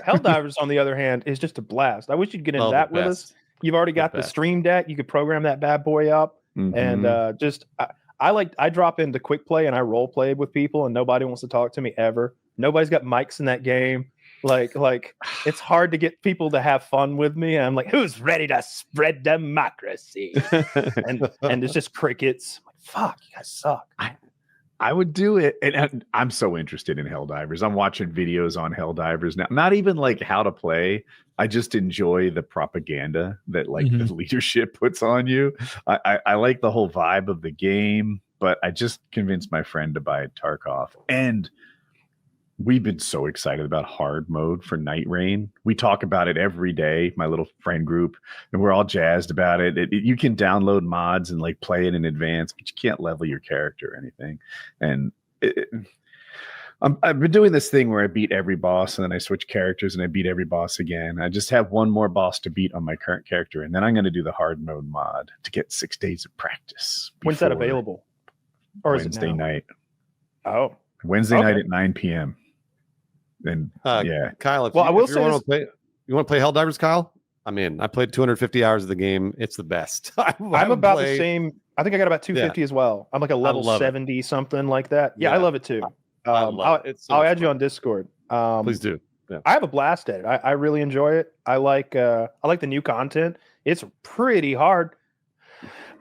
Helldivers, on the other hand, is just a blast. I wish you'd get into that with us. You've already got the stream deck. You could program that bad boy up, and I drop into quick play and I role play with people, and nobody wants to talk to me ever. Nobody's got mics in that game. Like it's hard to get people to have fun with me. I'm like, who's ready to spread democracy? and it's just crickets. I'm like, fuck, you guys suck. I would do it, and I'm so interested in Helldivers. I'm watching videos on Helldivers now. Not even like how to play. I just enjoy the propaganda that like the leadership puts on you. I like the whole vibe of the game, but I just convinced my friend to buy Tarkov, and we've been so excited about hard mode for Night Rain. We talk about it every day, my little friend group, and we're all jazzed about it. You can download mods and like play it in advance, but you can't level your character or anything. And I've been doing this thing where I beat every boss and then I switch characters and I beat every boss again. I just have one more boss to beat on my current character, and then I'm going to do the hard mode mod to get 6 days of practice. When's that available? Or Wednesday night. Oh, Wednesday night at 9 p.m. And Kyle, if you want to play Helldivers, Kyle, I'm in. I played 250 hours of the game. It's the best. I'm about the same. I think I got about 250 as well. I'm like a level 70 something like that. Yeah, I love it too. I'll add you on Discord. Please do. Yeah. I have a blast at it. I really enjoy it. I like the new content. It's pretty hard.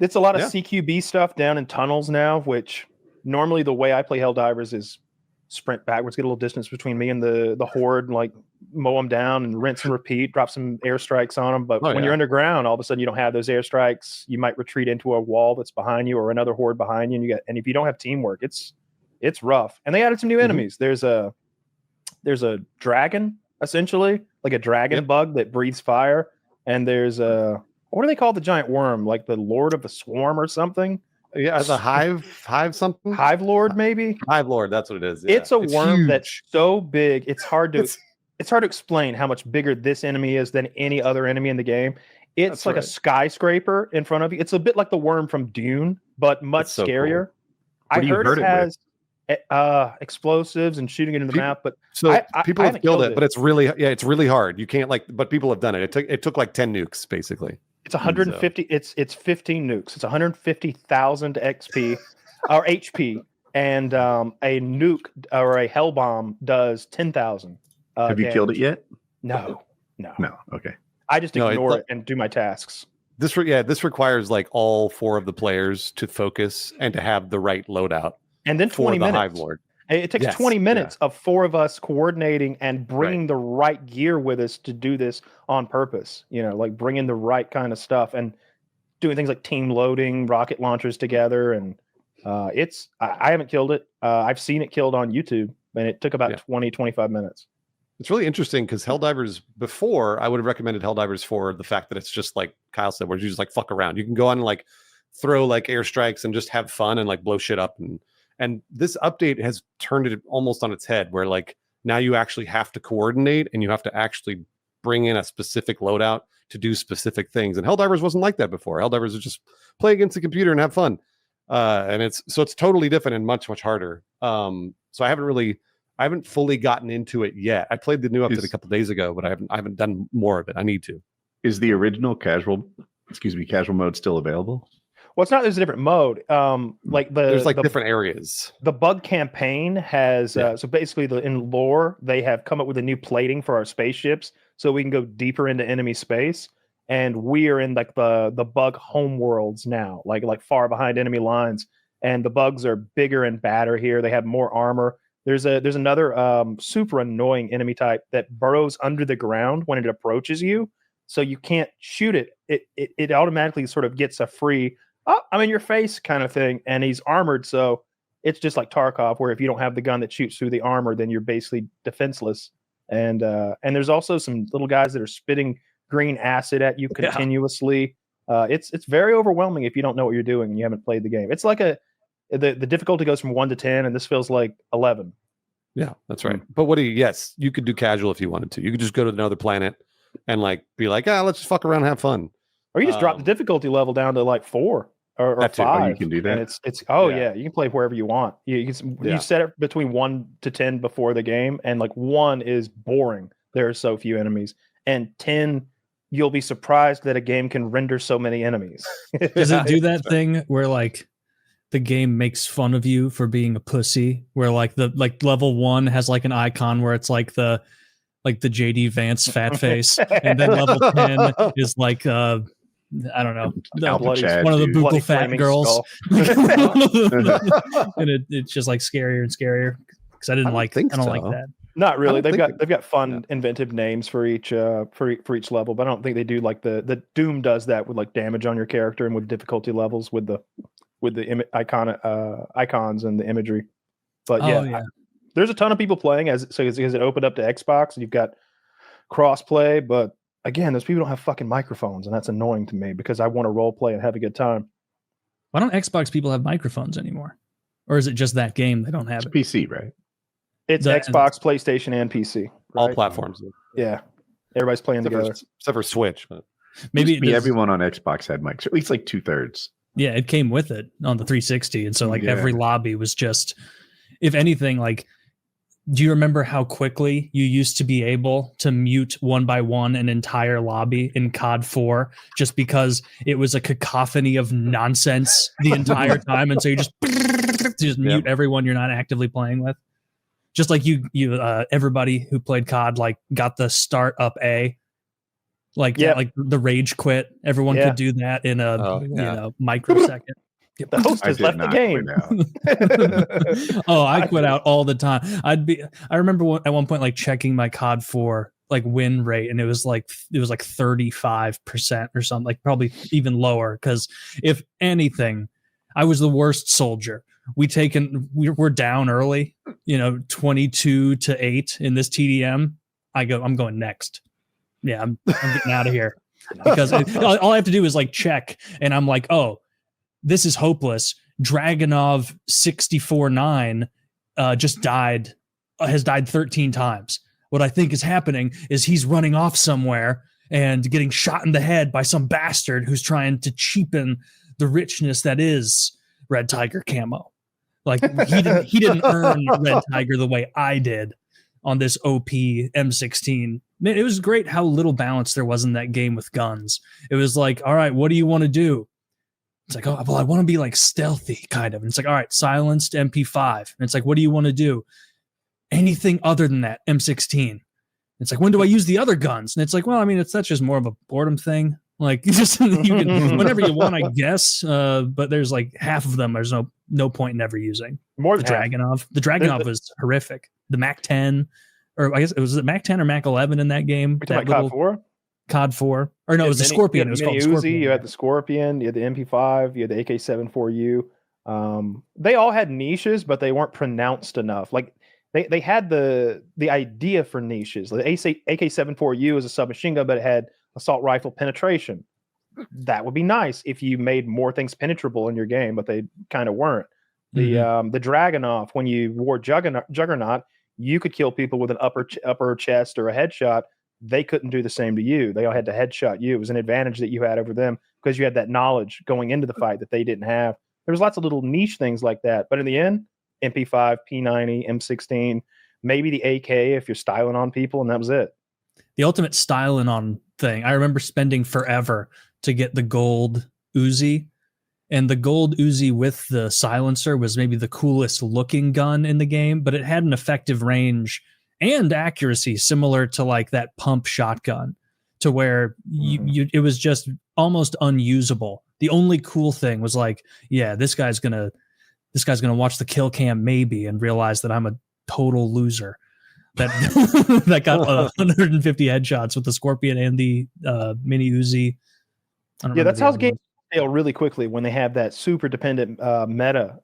It's a lot of CQB stuff down in tunnels now, which normally the way I play Helldivers is sprint backwards, get a little distance between me and the horde, like mow them down and rinse and repeat, drop some airstrikes on them. But when you're underground, all of a sudden you don't have those airstrikes. You might retreat into a wall that's behind you or another horde behind you, and if you don't have teamwork, it's rough. And they added some new enemies. There's a dragon, essentially, like a dragon bug that breathes fire, and there's what do they call the giant worm, like the Lord of the Swarm or something? Yeah, the hive something? Hive Lord, maybe? Hive Lord, that's what it is. Yeah. It's a worm that's so big, it's hard to explain how much bigger this enemy is than any other enemy in the game. It's like a skyscraper in front of you. It's a bit like the worm from Dune, but much scarier. Cool. I heard it has explosives and shooting it in the map, but people have killed it, but it's really hard. You can't but people have done it. It took like 10 nukes basically. It's 150. It's 15 nukes. It's 150,000 XP or HP, and a nuke or a hell bomb does 10,000. Have you killed it yet? No. Okay. I just ignore it and do my tasks. This requires like all 4 of the players to focus and to have the right loadout. And then 20 minutes. Hive Lord. It takes 20 minutes of 4 of us coordinating and bringing the right gear with us to do this on purpose. Like bringing the right kind of stuff and doing things like team loading, rocket launchers together. And I haven't killed it. I've seen it killed on YouTube, and it took about 20-25 minutes. It's really interesting because Helldivers, before, I would have recommended Helldivers for the fact that it's just like Kyle said, where you just like fuck around. You can go on and like throw like airstrikes and just have fun and like blow shit up. And this update has turned it almost on its head, where like now you actually have to coordinate and you have to actually bring in a specific loadout to do specific things. And Helldivers wasn't like that before. Helldivers is just play against the computer and have fun. And it's totally different and much, much harder. So I haven't fully gotten into it yet. I played the new update a couple days ago, but I haven't done more of it. I need to. Is the original casual mode still available? Well, it's not. There's a different mode. There's different areas. The bug campaign has so basically in lore they have come up with a new plating for our spaceships, so we can go deeper into enemy space. And we are in like the bug home worlds now, like far behind enemy lines. And the bugs are bigger and badder here. They have more armor. There's another super annoying enemy type that burrows under the ground when it approaches you, so you can't shoot it. It automatically sort of gets a free I'm in your face kind of thing, and he's armored, so it's just like Tarkov, where if you don't have the gun that shoots through the armor, then you're basically defenseless. And there's also some little guys that are spitting green acid at you continuously. It's very overwhelming if you don't know what you're doing and you haven't played the game. It's like the difficulty goes from 1 to 10, and this feels like 11. Yeah, that's right. But you could do casual if you wanted to. You could just go to another planet and like be like, let's just fuck around and have fun. Or you just drop the difficulty level down to like 4. Or 5. Oh, you can do that. And it's you can play wherever you want. You set it between 1 to 10 before the game, and like 1 is boring there are so few enemies. And 10, you'll be surprised that a game can render so many enemies. Does it do that thing where like the game makes fun of you for being a pussy, where like level 1 has like an icon where it's like the JD Vance fat face, and then level 10 is like I don't know, one of the buccal fat girls. And it's just like scarier and scarier, because I don't like that. Not really. They've got fun, inventive names for each level, but I don't think they do like the Doom does that with like damage on your character and with difficulty levels with the icons and the imagery. But there's a ton of people playing as it opened up to Xbox, and you've got crossplay. But again, those people don't have fucking microphones, and that's annoying to me because I want to role play and have a good time. Why don't Xbox people have microphones anymore? Or is it just that game they don't have it? PC, right? It's Xbox, PlayStation, and PC. Right? All platforms. Yeah. Everybody's playing together. Except for Switch. But maybe everyone on Xbox had mics, or at least like 2/3. Yeah, it came with it on the 360. And so like every lobby was just, if anything, like, do you remember how quickly you used to be able to mute one by one an entire lobby in COD 4 just because it was a cacophony of nonsense the entire time? And so you just mute everyone you're not actively playing with. Just like you everybody who played COD like got the start up A, like like the rage quit. Everyone could do that in a microsecond. The host has left the game. I quit out all the time. I remember at one point like checking my COD 4 like win rate, and it was like 35% or something, like probably even lower. Because if anything, I was the worst soldier. We're down early, 22-8 in this TDM. I'm going next. Yeah, I'm getting out of here, because all I have to do is like check, and I'm like, oh, this is hopeless. Dragonov 64-9 has died 13 times. What I think is happening is he's running off somewhere and getting shot in the head by some bastard who's trying to cheapen the richness that is Red Tiger camo. Like he didn't earn Red Tiger the way I did on this OP M16. Man, it was great how little balance there was in that game with guns. It was like, all right, what do you want to do? It's like, oh, well, I want to be like stealthy kind of. And it's like, all right, silenced MP5. And it's like, what do you want to do? Anything other than that, M16. It's like, when do I use the other guns? And it's like, well, I mean, that's just more of a boredom thing. Like, just you can whenever you want, I guess. But there's like half of them. There's no point in ever using. More than Dragonov. The Dragonov was horrific. The Mac 10, or I guess it was Mac 10 or Mac 11 in that game. That COD 4. COD 4, or no, it was the Scorpion. It was called Scorpion. You had the Scorpion. You had the MP5. You had the AK-74U. They all had niches, but they weren't pronounced enough. Like they had the idea for niches. The AK-74U was a submachine gun, but it had assault rifle penetration. That would be nice if you made more things penetrable in your game, but they kind of weren't. The Dragonov, when you wore Juggernaut, you could kill people with an upper chest or a headshot. They couldn't do the same to you. They all had to headshot you. It was an advantage that you had over them because you had that knowledge going into the fight that they didn't have. There was lots of little niche things like that. But in the end, MP5, P90, M16, maybe the AK if you're styling on people, and that was it. The ultimate styling on thing. I remember spending forever to get the gold Uzi. And the gold Uzi with the silencer was maybe the coolest looking gun in the game, but it had an effective range and accuracy similar to like that pump shotgun, to where it was just almost unusable. The only cool thing was like, yeah, this guy's gonna watch the kill cam maybe and realize that I'm a total loser that got 150 headshots with the Scorpion and the mini Uzi. Yeah, that's how games fail really quickly when they have that super dependent meta.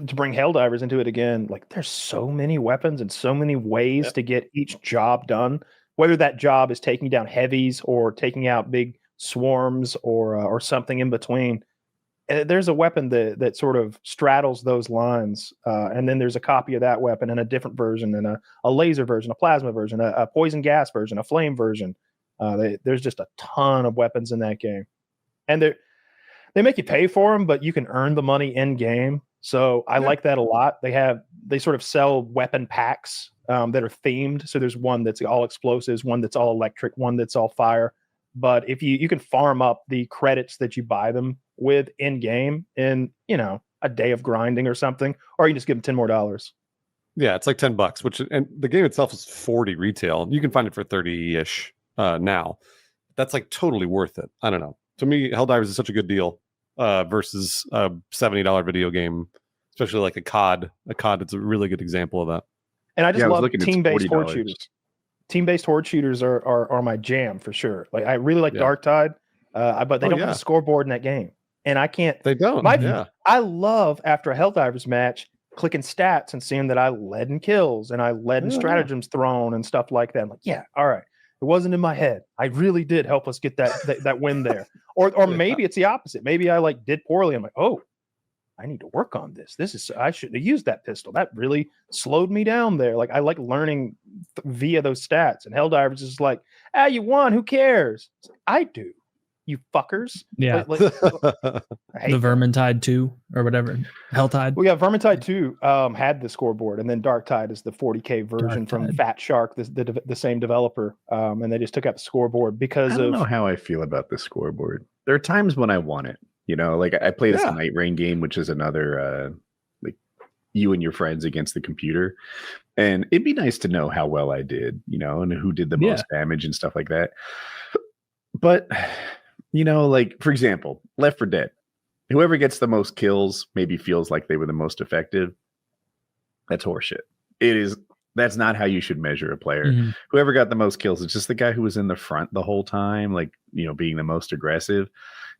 To bring Helldivers into it again, like there's so many weapons and so many ways to get each job done, whether that job is taking down heavies or taking out big swarms or something in between. There's a weapon that sort of straddles those lines, and then there's a copy of that weapon and a different version, and a laser version, a plasma version, a poison gas version, a flame version. There's just a ton of weapons in that game, and they make you pay for them, but you can earn the money in game. So I like that a lot. They sort of sell weapon packs that are themed. So there's one that's all explosives, one that's all electric, one that's all fire. But if you can farm up the credits that you buy them with in game in, a day of grinding or something, or you can just give them $10 more. Yeah, it's like $10, which, and the game itself is 40 retail. You can find it for 30-ish now. That's like totally worth it. I don't know. To me, Helldivers is such a good deal versus a $70 video game, especially like a COD. A COD, it's a really good example of that. And I just love team-based horde shooters. Team-based horde shooters are my jam for sure. Like I really like Darktide, but they don't have a scoreboard in that game, and I can't. They don't. I love after a Helldivers match clicking stats and seeing that I led in kills and I led in stratagems thrown and stuff like that. I'm like, yeah, all right. It wasn't in my head. I really did help us get that win there. Or maybe it's the opposite. Maybe I did poorly. I'm like, oh, I need to work on this. I should have used that pistol. That really slowed me down there. Like I like learning via those stats. And Helldivers is like, you won. Who cares? I do. You fuckers. Yeah. The Vermintide 2 or whatever. Helltide. Well, yeah, Vermintide 2 had the scoreboard, and then Darktide is the 40K version from Fat Shark, the same developer. And they just took out the scoreboard because I don't know how I feel about the scoreboard. There are times when I want it. Like I play this Night Rain game, which is another like you and your friends against the computer. And it'd be nice to know how well I did, and who did the most damage and stuff like that. But like, for example, Left 4 Dead, whoever gets the most kills maybe feels like they were the most effective. That's horseshit. That's not how you should measure a player. Mm-hmm. Whoever got the most kills, it's just the guy who was in the front the whole time, like, being the most aggressive,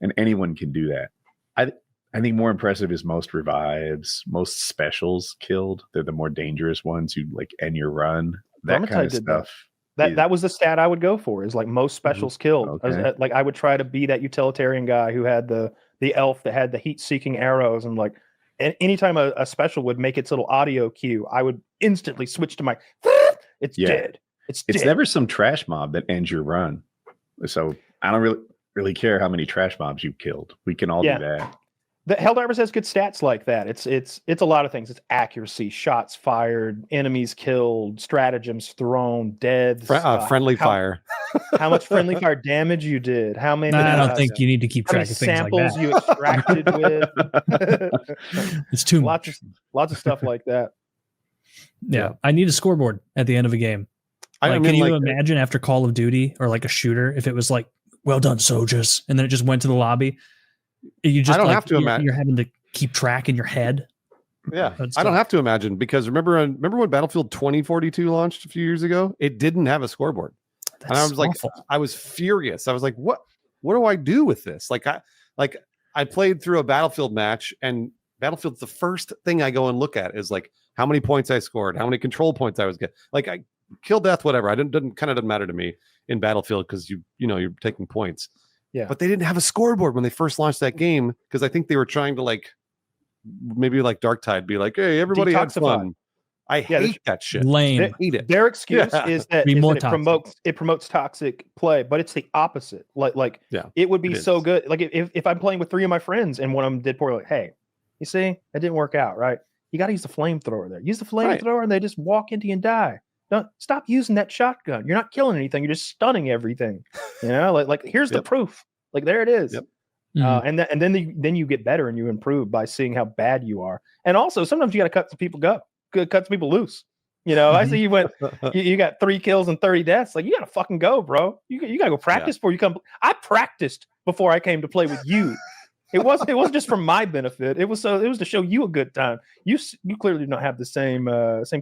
and anyone can do that. I think more impressive is most revives, most specials killed. They're the more dangerous ones who end your run. That kind of stuff. That was the stat I would go for, is like most specials killed. Okay. I would try to be that utilitarian guy who had the elf that had the heat-seeking arrows, and anytime a special would make its little audio cue, I would instantly switch to my it's dead. It's never some trash mob that ends your run. So I don't really care how many trash mobs you've killed. We can all do that. The Helldivers has good stats like that. It's a lot of things. It's accuracy, shots fired, enemies killed, stratagems thrown, deads, friendly fire. How much friendly fire damage you did? How many? I don't think you need to keep track of things like that. Samples you extracted with. It's too much. Lots of stuff like that. Yeah, I need a scoreboard at the end of a game. Can you imagine after Call of Duty or like a shooter if it was like, well done, soldiers, and then it just went to the lobby? You just I don't have to imagine. You're having to keep track in your head. Yeah, I don't have to imagine, because remember when Battlefield 2042 launched a few years ago? It didn't have a scoreboard. And I was awful. I was furious. I was like, what do I do with this? I played through a Battlefield match, and Battlefield's the first thing I go and look at is like how many points I scored, how many control points I was getting. I kill death, whatever. Doesn't matter to me in Battlefield, because you're taking points. Yeah. But they didn't have a scoreboard when they first launched that game, because I think they were trying to maybe like Darktide be like, hey, everybody have fun. I hate that shit. Lame. I hate it. Their excuse is that it promotes toxic play, but it's the opposite. It would be so good. Like if I'm playing with 3 of my friends and one of them did poorly, hey, you see, it didn't work out, right? You got to use the flamethrower there. Use the flamethrower, and they just walk into you and die. Don't stop using that shotgun. You're not killing anything. You're just stunning everything. Here's the proof. There it is. Yep. And then you get better and you improve by seeing how bad you are. And also sometimes you got to cut some people loose. I see you went. You got 3 kills and 30 deaths. You got to fucking go, bro. You got to go practice before you come. I practiced before I came to play with you. It wasn't just for my benefit. It was to show you a good time. You clearly do not have the same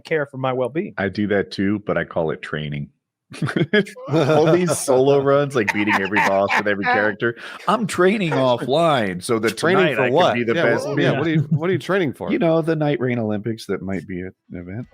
care for my well-being. I do that too, but I call it training. All these solo runs, beating every boss with every character. I'm training offline so that training tonight for I can be the best. What are you training for? The Night Rain Olympics that might be an event.